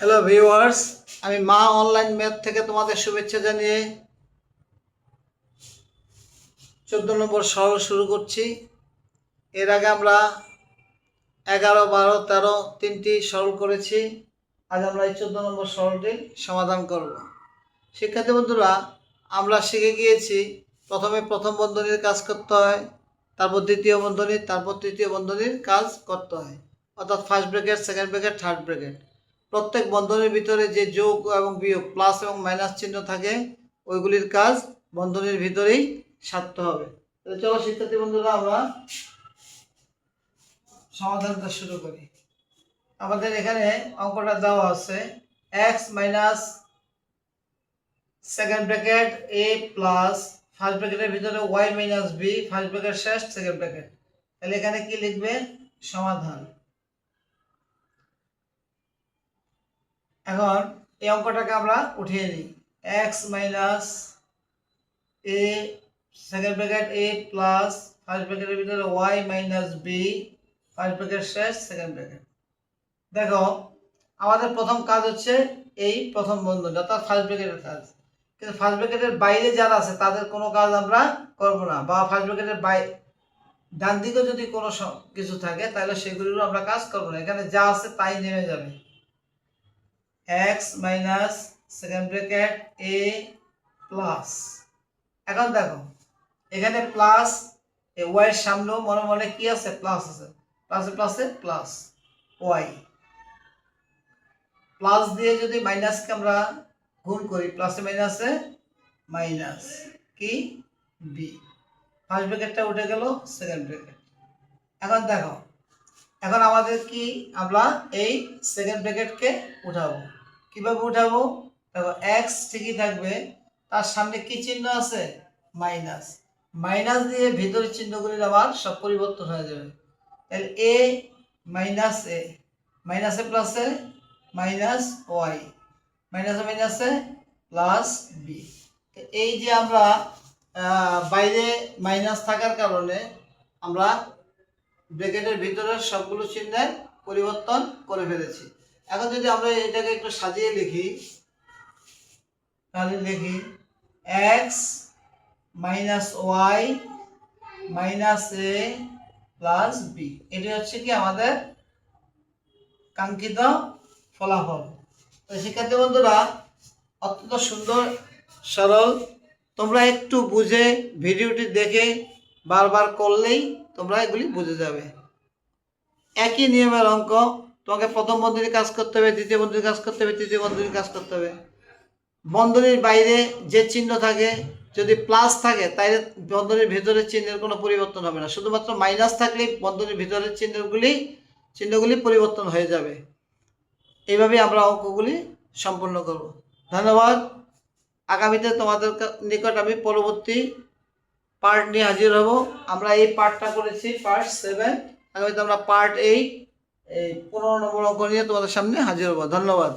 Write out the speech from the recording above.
Hello viewers, আমি মা online math থেকে তোমাদের শুভেচ্ছা জানিয়ে 14 নম্বর সরল শুরু করছি। এর আগে আমরা 11, 12, 13 তিনটি সরল করেছি। আজ আমরা এই 14 নম্বর সরলটি সমাধান করব। শিক্ষার্থী বন্ধুরা, আমরা শিখে গিয়েছি প্রথমে প্রথম বন্ধনীর কাজ করতে হয়, তারপর দ্বিতীয় বন্ধনী, তারপর তৃতীয় বন্ধনীর কাজ করতে হয়, অর্থাৎ first bracket, second bracket, third bracket. প্রত্যেক বন্ধনীর ভিতরে যে যোগ এবং বিয়োগ, প্লাস এবং মাইনাস চিহ্ন থাকে, ওইগুলির কাজ বন্ধনীর ভিতরেই সারতে হবে। তাহলে চলো শিক্ষার্থী বন্ধুরা, আমরা সমাধানটা শুরু করি। আমাদের এখানে অঙ্কটা দেওয়া আছে x minus second bracket a plus first ব্র্যাকেটের ভিতরে y minus b, first bracket শেষ, সেকেন্ড ব্র্যাকেট। তাহলে এখানে কি লিখবে? সমাধান। এখন এই অঙ্কটাকে আমরা উঠিয়ে নিই। x minus a second bracket a plus first ব্র্যাকেটের ভিতরে y minus b, first bracket শেষ, সেকেন্ড ব্র্যাকেট। দেখো, আমাদের প্রথম কাজ হচ্ছে এই প্রথম বন্ধনী, অর্থাৎ ফার্স্ট ব্র্যাকেটের কাজ। কিন্তু ফার্স্ট ব্র্যাকেটের বাইরে যারা আছে তাদের কোনো কাজ আমরা করব না, বা ফার্স্ট ব্র্যাকেটের ডান দিকে যদি কোনো কিছু থাকে তাহলে সেগুলিরও আমরা কাজ করব না। এখানে যা আছে তাই নেমে যাবে। x minus second bracket a plus, এখন দেখো এখানে প্লাস, ওয়াই এর সামনেও মনে মনে কি আছে? প্লাস আছে। প্লাসে প্লাসে প্লাস ওয়াই, প্লাস দিয়ে যদি মাইনাসকে আমরা গুণ করি, প্লাসে মাইনাসে মাইনাস কি বি, ফার্স্ট ব্র্যাকেটটা উঠে গেল, সেকেন্ড ব্র্যাকেট। এখন দেখো, এখন আমাদের কি, আমরা এই সেকেন্ড ব্র্যাকেটকে উঠাবো। কিভাবে উঠাবো? দেখো, এক্স ঠিকই থাকবে, তার সামনে কি চিহ্ন আছে? মাইনাস। মাইনাস দিয়ে ভিতরের চিহ্নগুলির আবার সব পরিবর্তন হয়ে যাবে। তাহলে এ মাইনাস এ, মাইনাসে প্লাসে মাইনাস ওয়াই, মাইনাসে মাইনাসে প্লাস বি। এই যে আমরা বাইরে মাইনাস থাকার কারণে আমরা ব্র্যাকেটের ভিতরে সবগুলো চিহ্নের পরিবর্তন করে ফেলেছি। এখন যদি আমরা এটাকে একটু সাজিয়ে লিখি, তাহলে লিখি এক্স মাইনাস ওয়াই মাইনাস এ প্লাস বি। এটি হচ্ছে কি আমাদের কাঙ্ক্ষিত ফলাফল। তো শিক্ষার্থী বন্ধুরা, অত্যন্ত সুন্দর সরল, তোমরা একটু বুঝে ভিডিওটি দেখে বারবার করলেই তোমরা এগুলি বুঝে যাবে। একই নিয়মের অঙ্ক, তোমাকে প্রথম বন্ধনীর কাজ করতে হবে, দ্বিতীয় বন্ধনীর কাজ করতে হবে, তৃতীয় বন্ধনীর কাজ করতে হবে। বন্ধনীর বাইরে যে চিহ্ন থাকে, যদি প্লাস থাকে তাহলে বন্ধনীর ভিতরের চিহ্নের কোনো পরিবর্তন হবে না, শুধুমাত্র মাইনাস থাকলেই বন্ধনীর ভিতরের চিহ্নগুলি পরিবর্তন হয়ে যাবে। এইভাবেই আমরা অঙ্কগুলি সম্পূর্ণ করব। ধন্যবাদ। আগামীতে তোমাদের নিকট আমি পরবর্তী পার্ট নিয়ে হাজির হব। আমরা এই পার্টটা করেছি পার্ট 7, আগামীতে আমরা পার্ট 8 এই 15 নম্বর অঙ্ক নিয়ে তোমাদের সামনে হাজির হব। ধন্যবাদ।